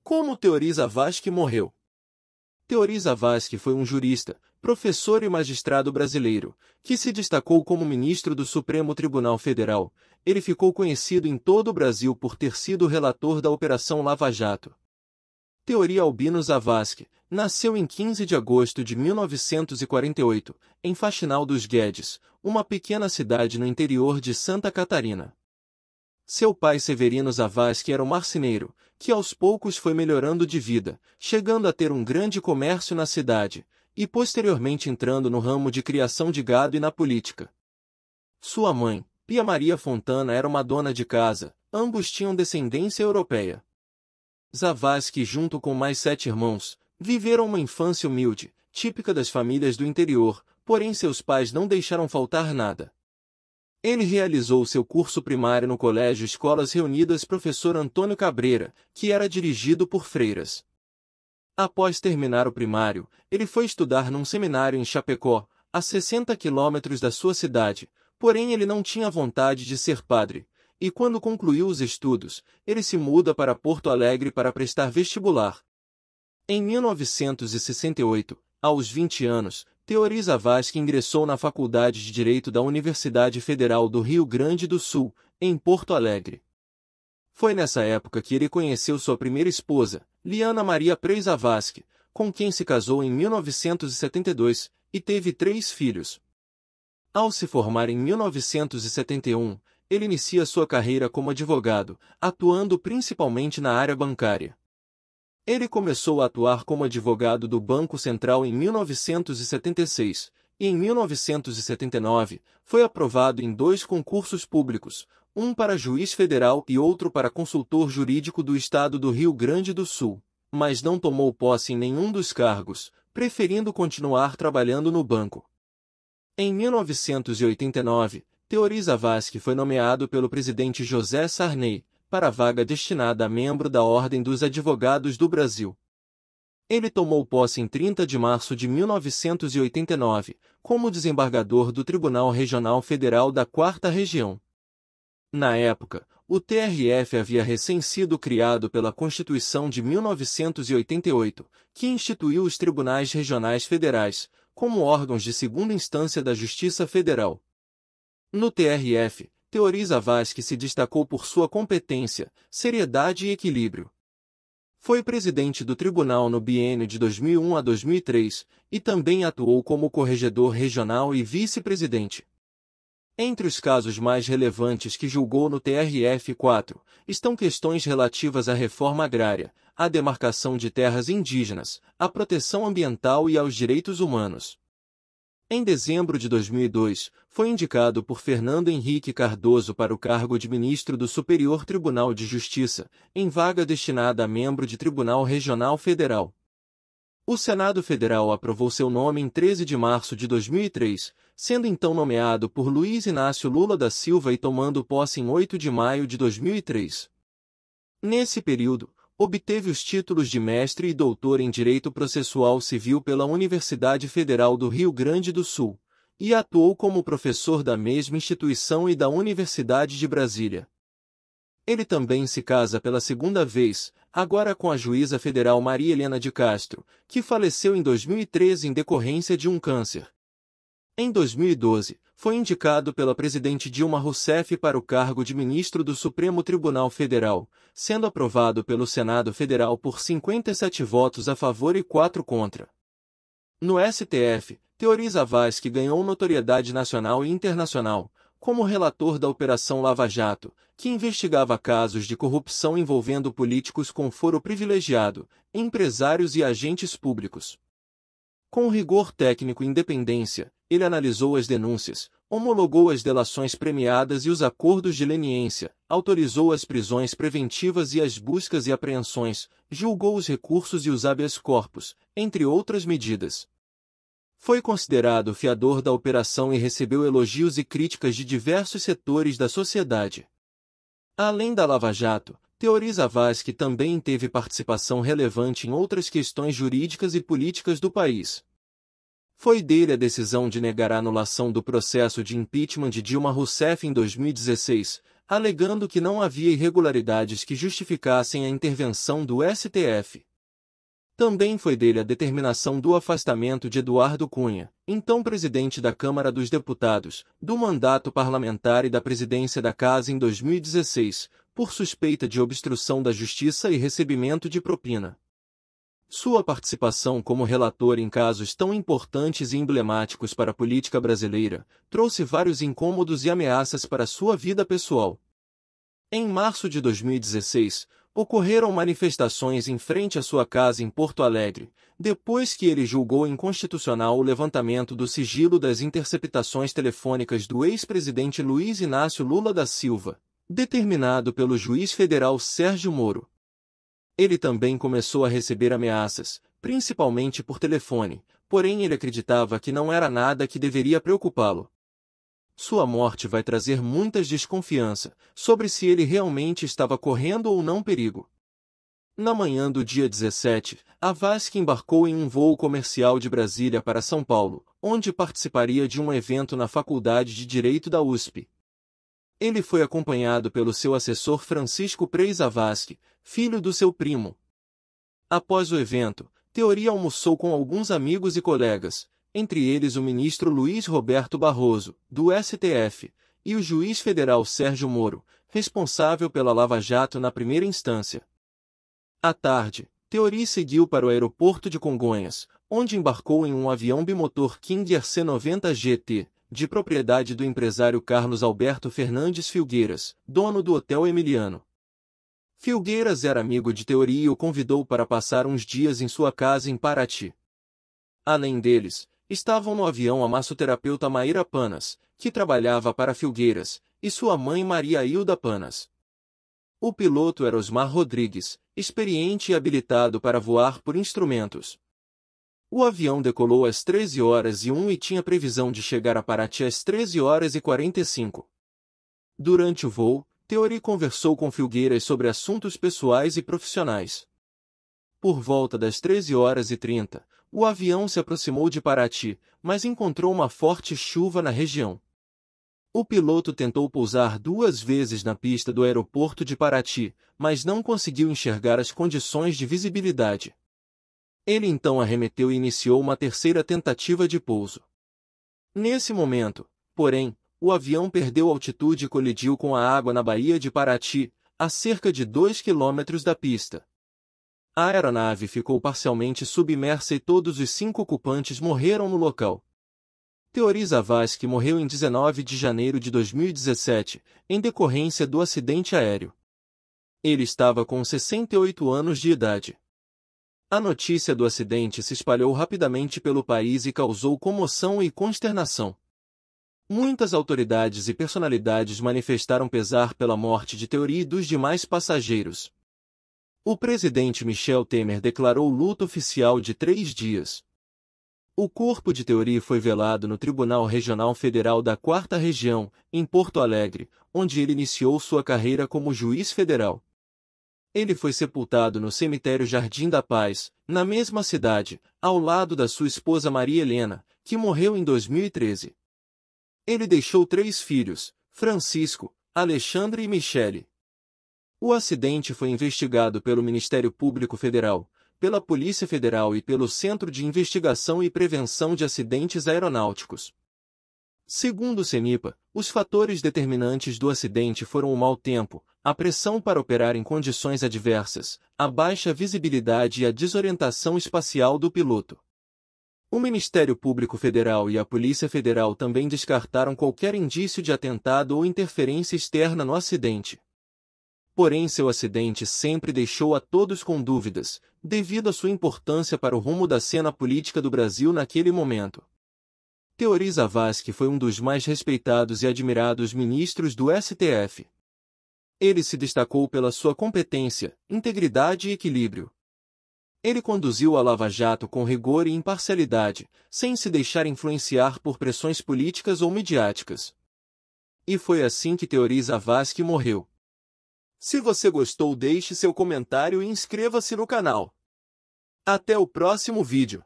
Como Teori Zavascki morreu? Teori Zavascki foi um jurista, professor e magistrado brasileiro, que se destacou como ministro do Supremo Tribunal Federal. Ele ficou conhecido em todo o Brasil por ter sido o relator da Operação Lava Jato. Teori Albino Zavascki nasceu em 15 de agosto de 1948, em Faxinal dos Guedes, uma pequena cidade no interior de Santa Catarina. Seu pai Severino Zavascki era um marceneiro, que aos poucos foi melhorando de vida, chegando a ter um grande comércio na cidade, e posteriormente entrando no ramo de criação de gado e na política. Sua mãe, Pia Maria Fontana, era uma dona de casa, ambos tinham descendência europeia. Zavascki, junto com mais 7 irmãos, viveram uma infância humilde, típica das famílias do interior, porém seus pais não deixaram faltar nada. Ele realizou seu curso primário no Colégio Escolas Reunidas Professor Antônio Cabreira, que era dirigido por freiras. Após terminar o primário, ele foi estudar num seminário em Chapecó, a 60 quilômetros da sua cidade, porém ele não tinha vontade de ser padre, e quando concluiu os estudos, ele se muda para Porto Alegre para prestar vestibular. Em 1968, aos 20 anos, Teori Zavascki ingressou na Faculdade de Direito da Universidade Federal do Rio Grande do Sul, em Porto Alegre. Foi nessa época que ele conheceu sua primeira esposa, Liana Maria Prey Zavascki, com quem se casou em 1972, e teve 3 filhos. Ao se formar em 1971, ele inicia sua carreira como advogado, atuando principalmente na área bancária. Ele começou a atuar como advogado do Banco Central em 1976, e em 1979, foi aprovado em 2 concursos públicos, um para juiz federal e outro para consultor jurídico do Estado do Rio Grande do Sul, mas não tomou posse em nenhum dos cargos, preferindo continuar trabalhando no banco. Em 1989, Teori Zavascki foi nomeado pelo presidente José Sarney para a vaga destinada a membro da Ordem dos Advogados do Brasil. Ele tomou posse em 30 de março de 1989, como desembargador do Tribunal Regional Federal da 4ª Região. Na época, o TRF havia recém sido criado pela Constituição de 1988, que instituiu os Tribunais Regionais Federais, como órgãos de segunda instância da Justiça Federal. No TRF, Teori Zavascki se destacou por sua competência, seriedade e equilíbrio. Foi presidente do tribunal no biênio de 2001 a 2003, e também atuou como corregedor regional e vice-presidente. Entre os casos mais relevantes que julgou no TRF-4, estão questões relativas à reforma agrária, à demarcação de terras indígenas, à proteção ambiental e aos direitos humanos. Em dezembro de 2002, foi indicado por Fernando Henrique Cardoso para o cargo de ministro do Superior Tribunal de Justiça, em vaga destinada a membro de Tribunal Regional Federal. O Senado Federal aprovou seu nome em 13 de março de 2003, sendo então nomeado por Luiz Inácio Lula da Silva e tomando posse em 8 de maio de 2003. Nesse período, obteve os títulos de mestre e doutor em Direito Processual Civil pela Universidade Federal do Rio Grande do Sul, e atuou como professor da mesma instituição e da Universidade de Brasília. Ele também se casa pela 2ª vez, agora com a juíza federal Maria Helena de Castro, que faleceu em 2013 em decorrência de um câncer. Em 2012, foi indicado pela presidente Dilma Rousseff para o cargo de ministro do Supremo Tribunal Federal, sendo aprovado pelo Senado Federal por 57 votos a favor e 4 contra. No STF, Teori Zavascki ganhou notoriedade nacional e internacional, como relator da Operação Lava Jato, que investigava casos de corrupção envolvendo políticos com foro privilegiado, empresários e agentes públicos. Com rigor técnico e independência, ele analisou as denúncias, homologou as delações premiadas e os acordos de leniência, autorizou as prisões preventivas e as buscas e apreensões, julgou os recursos e os habeas corpus, entre outras medidas. Foi considerado fiador da operação e recebeu elogios e críticas de diversos setores da sociedade. Além da Lava Jato, Teori Zavascki também teve participação relevante em outras questões jurídicas e políticas do país. Foi dele a decisão de negar a anulação do processo de impeachment de Dilma Rousseff em 2016, alegando que não havia irregularidades que justificassem a intervenção do STF. Também foi dele a determinação do afastamento de Eduardo Cunha, então presidente da Câmara dos Deputados, do mandato parlamentar e da presidência da Casa em 2016, por suspeita de obstrução da justiça e recebimento de propina. Sua participação como relator em casos tão importantes e emblemáticos para a política brasileira trouxe vários incômodos e ameaças para sua vida pessoal. Em março de 2016, ocorreram manifestações em frente à sua casa em Porto Alegre, depois que ele julgou inconstitucional o levantamento do sigilo das interceptações telefônicas do ex-presidente Luiz Inácio Lula da Silva, determinado pelo juiz federal Sérgio Moro. Ele também começou a receber ameaças, principalmente por telefone, porém ele acreditava que não era nada que deveria preocupá-lo. Sua morte vai trazer muitas desconfiança sobre se ele realmente estava correndo ou não perigo. Na manhã do dia 17, a Vasque embarcou em um voo comercial de Brasília para São Paulo, onde participaria de um evento na Faculdade de Direito da USP. Ele foi acompanhado pelo seu assessor Francisco Preza Vasque, filho do seu primo. Após o evento, Theory almoçou com alguns amigos e colegas, entre eles o ministro Luiz Roberto Barroso, do STF, e o juiz federal Sérgio Moro, responsável pela Lava Jato na primeira instância. À tarde, Theory seguiu para o aeroporto de Congonhas, onde embarcou em um avião bimotor King Air C-90 GT, de propriedade do empresário Carlos Alberto Fernandes Filgueiras, dono do Hotel Emiliano. Filgueiras era amigo de Theory e o convidou para passar uns dias em sua casa em Paraty. Além deles, estavam no avião a massoterapeuta Maíra Panas, que trabalhava para Filgueiras, e sua mãe Maria Hilda Panas. O piloto era Osmar Rodrigues, experiente e habilitado para voar por instrumentos. O avião decolou às 13h01 e tinha previsão de chegar a Paraty às 13h45. Durante o voo, Theory conversou com Filgueiras sobre assuntos pessoais e profissionais. Por volta das 13h30, o avião se aproximou de Paraty, mas encontrou uma forte chuva na região. O piloto tentou pousar 2 vezes na pista do aeroporto de Paraty, mas não conseguiu enxergar as condições de visibilidade. Ele então arremeteu e iniciou uma terceira tentativa de pouso. Nesse momento, porém, o avião perdeu altitude e colidiu com a água na Baía de Paraty, a cerca de 2 quilômetros da pista. A aeronave ficou parcialmente submersa e todos os 5 ocupantes morreram no local. Theory Zavascki morreu em 19 de janeiro de 2017, em decorrência do acidente aéreo. Ele estava com 68 anos de idade. A notícia do acidente se espalhou rapidamente pelo país e causou comoção e consternação. Muitas autoridades e personalidades manifestaram pesar pela morte de Theory e dos demais passageiros. O presidente Michel Temer declarou luto oficial de 3 dias. O corpo de Theory foi velado no Tribunal Regional Federal da 4ª Região, em Porto Alegre, onde ele iniciou sua carreira como juiz federal. Ele foi sepultado no cemitério Jardim da Paz, na mesma cidade, ao lado da sua esposa Maria Helena, que morreu em 2013. Ele deixou 3 filhos, Francisco, Alexandre e Michele. O acidente foi investigado pelo Ministério Público Federal, pela Polícia Federal e pelo Centro de Investigação e Prevenção de Acidentes Aeronáuticos. Segundo o CENIPA, os fatores determinantes do acidente foram o mau tempo, a pressão para operar em condições adversas, a baixa visibilidade e a desorientação espacial do piloto. O Ministério Público Federal e a Polícia Federal também descartaram qualquer indício de atentado ou interferência externa no acidente. Porém, seu acidente sempre deixou a todos com dúvidas, devido à sua importância para o rumo da cena política do Brasil naquele momento. Theory Zavascki foi um dos mais respeitados e admirados ministros do STF. Ele se destacou pela sua competência, integridade e equilíbrio. Ele conduziu a Lava Jato com rigor e imparcialidade, sem se deixar influenciar por pressões políticas ou midiáticas. E foi assim que Theory Zavascki morreu. Se você gostou, deixe seu comentário e inscreva-se no canal. Até o próximo vídeo.